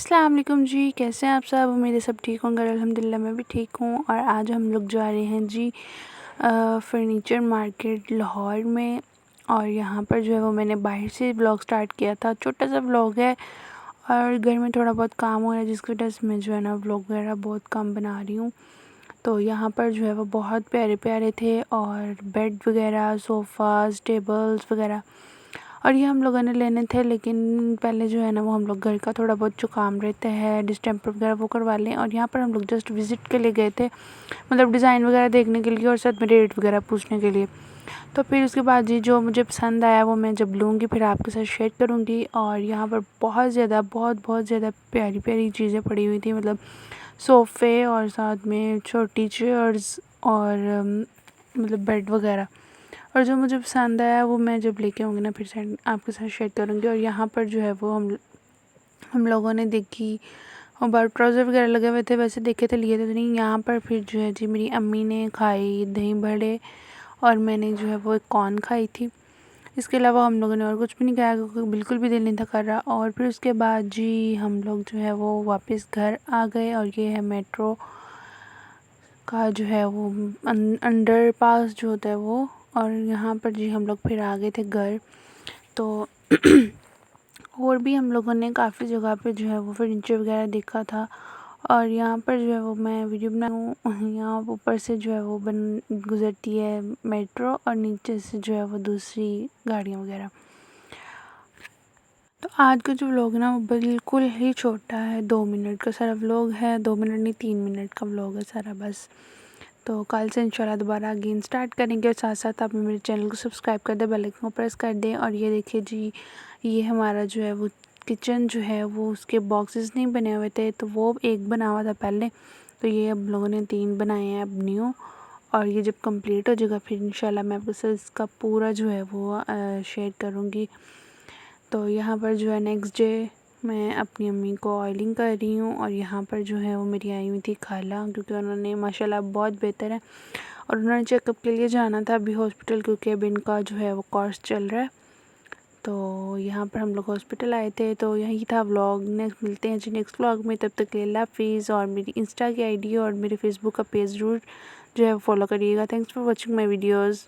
अस्सलाम वालेकुम जी, कैसे हैं आप सब। उम्मीद है सब ठीक होंगे। अल्हम्दुलिल्लाह मैं भी ठीक हूँ। और आज हम लोग जा रहे हैं जी फ़र्नीचर मार्केट लाहौर में। और यहाँ पर जो है वो मैंने बाहर से ब्लॉग स्टार्ट किया था, छोटा सा ब्लॉग है। और घर में थोड़ा बहुत काम हो रहा है जिसकी वजह से मैं जो है ना ब्लॉग वगैरह बहुत कम बना रही हूँ। तो यहाँ पर जो है वो बहुत प्यारे प्यारे थे, और बेड वगैरह, सोफ़ाज़, टेबल्स वगैरह। और ये हम लोगों ने लेने थे, लेकिन पहले जो है ना वो हम लोग घर का थोड़ा बहुत जो काम रहता है, डिस्टेंपर वगैरह वो करवा लें। और यहाँ पर हम लोग जस्ट विज़िट के लिए गए थे, मतलब डिज़ाइन वगैरह देखने के लिए और साथ में रेट वगैरह पूछने के लिए। तो फिर उसके बाद जी जो मुझे पसंद आया वो मैं जब लूँगी फिर आपके साथ शेयर करूँगी। और यहाँ पर बहुत ज़्यादा बहुत ज़्यादा प्यारी प्यारी चीज़ें पड़ी हुई थी, मतलब सोफ़े और साथ में छोटी चेयर्स और मतलब बेड वगैरह। और जो मुझे पसंद आया वो मैं जब लेके आऊँगी ना फिर से आपके साथ शेयर करूँगी। और यहाँ पर जो है वो हम लोगों ने देखी, और बाहर ट्राउज़र वगैरह लगे हुए थे, वैसे देखे थे, लिए थे तो नहीं। यहाँ पर फिर जो है जी मेरी अम्मी ने खाई दही बड़े, और मैंने जो है वो एक कॉर्न खाई थी। इसके अलावा हम लोगों ने और कुछ भी नहीं खाया क्योंकि बिल्कुल भी दिल नहीं था कर रहा। और फिर उसके बाद जी हम लोग जो है वो वापस घर आ गए। और ये है मेट्रो का जो है वो अंडर पास जो होता है वो। और यहाँ पर जी हम लोग फिर आ गए थे घर। तो और भी हम लोगों ने काफ़ी जगह पे जो है वो फर्नीचर वगैरह देखा था। और यहाँ पर जो है वो मैं वीडियो बनाऊँ, यहाँ ऊपर से जो है वो बन गुज़रती है मेट्रो, और नीचे से जो है वो दूसरी गाड़ियाँ वगैरह। तो आज का जो व्लॉग है ना वो बिल्कुल ही छोटा है, 2 मिनट का सारा व्लॉग है। 2 मिनट नहीं, 3 मिनट का व्लॉग है सारा बस। तो कल से इंशाल्लाह दोबारा अगेन स्टार्ट करेंगे। और साथ साथ आप मेरे चैनल को सब्सक्राइब कर दें, बेल आइकन को प्रेस कर दें। और ये देखिए जी, ये हमारा जो है वो किचन जो है वो उसके बॉक्सेस नहीं बने हुए थे, तो वो एक बना हुआ था पहले। तो ये अब लोगों ने 3 बनाए हैं अब न्यू। और ये जब कंप्लीट हो जाएगा फिर इंशाल्लाह मैं आपके साथ इसका पूरा जो है वो शेयर करूँगी। तो यहाँ पर जो है नेक्स्ट डे मैं अपनी अम्मी को ऑयलिंग कर रही हूँ। और यहाँ पर जो है वो मेरी आई हुई थी खाला, क्योंकि उन्होंने माशाल्लाह बहुत बेहतर है। और उन्होंने चेकअप के लिए जाना था अभी हॉस्पिटल, क्योंकि अभी इनका जो है वो कोर्स चल रहा है। तो यहाँ पर हम लोग हॉस्पिटल आए थे। तो यही था व्लॉग। नेक्स्ट मिलते हैं जी नेक्स्ट व्लॉग में, तब तक के लिए अल्लाह हाफिज़। और मेरी इंस्टा की आईडी और मेरे फेसबुक का पेज ज़रूर जो है फॉलो करिएगा। Thanks for watching my videos.